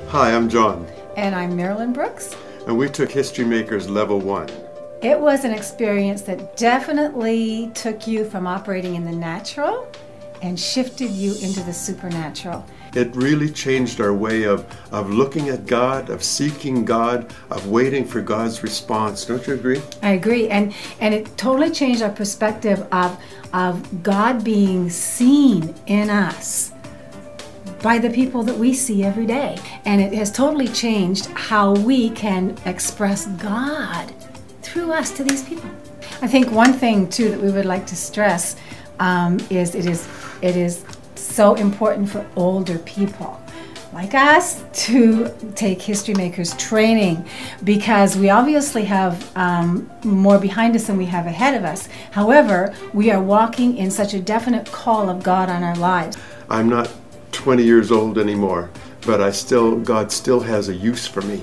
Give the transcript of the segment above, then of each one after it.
Hi, I'm John. And I'm Marilyn Brooks. And we took History Makers Level 1. It was an experience that definitely took you from operating in the natural and shifted you into the supernatural. It really changed our way of looking at God, of seeking God, of waiting for God's response. Don't you agree? I agree. And it totally changed our perspective of God being seen in us by the people that we see every day. And it has totally changed how we can express God through us to these people. I think one thing too that we would like to stress is it is so important for older people like us to take History Makers training, because we obviously have more behind us than we have ahead of us. However, we are walking in such a definite call of God on our lives. I'm not 20 years old anymore, but God still has a use for me.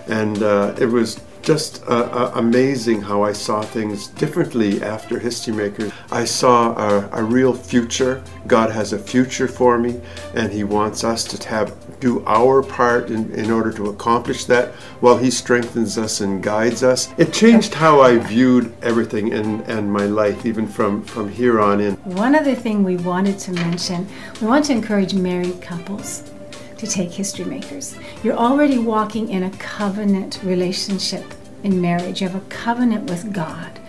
And it was just amazing how I saw things differently after History Makers. I saw a real future. God has a future for me, and He wants us to do our part in order to accomplish that, while He strengthens us and guides us. It changed how I viewed everything in my life, even from here on in. One other thing we wanted to mention, we want to encourage married couples to take History Makers. You're already walking in a covenant relationship in marriage. You have a covenant with God.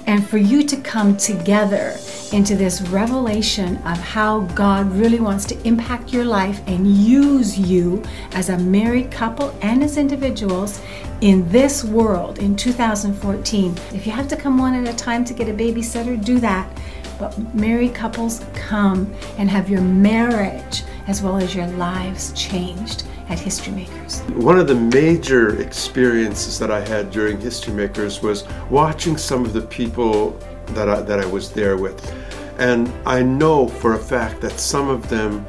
And for you to come together into this revelation of how God really wants to impact your life and use you as a married couple and as individuals in this world in 2014. If you have to come one at a time to get a babysitter, do that. But married couples, come and have your marriage as well as your lives changed at History Makers. One of the major experiences that I had during History Makers was watching some of the people that I was there with. And I know for a fact that some of them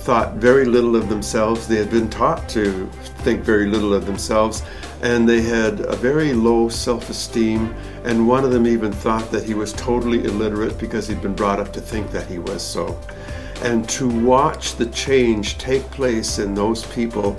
thought very little of themselves. They had been taught to think very little of themselves, and they had a very low self-esteem, and one of them even thought that he was totally illiterate because he'd been brought up to think that he was so. And to watch the change take place in those people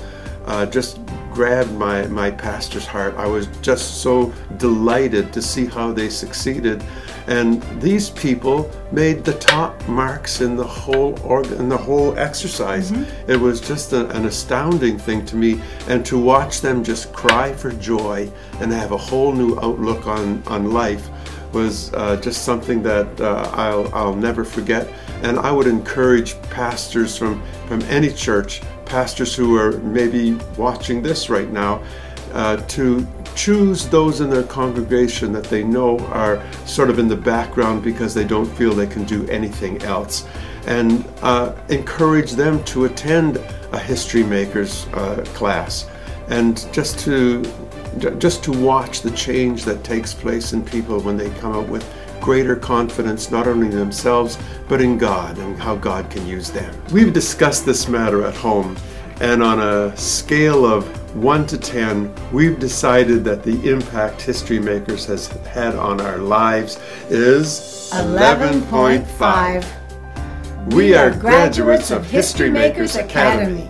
just grabbed my pastor's heart. I was just so delighted to see how they succeeded. And these people made the top marks in the whole exercise. Mm-hmm. It was just an astounding thing to me, and to watch them just cry for joy and have a whole new outlook on life was just something that I'll never forget. And I would encourage pastors from any church, pastors who are maybe watching this right now, to choose those in their congregation that they know are sort of in the background because they don't feel they can do anything else, and encourage them to attend a History Makers class, and just to watch the change that takes place in people when they come out with greater confidence, not only in themselves, but in God and how God can use them. We've discussed this matter at home, and on a scale of 1 to 10, we've decided that the impact History Makers has had on our lives is 11.5. We are graduates of History Makers Academy.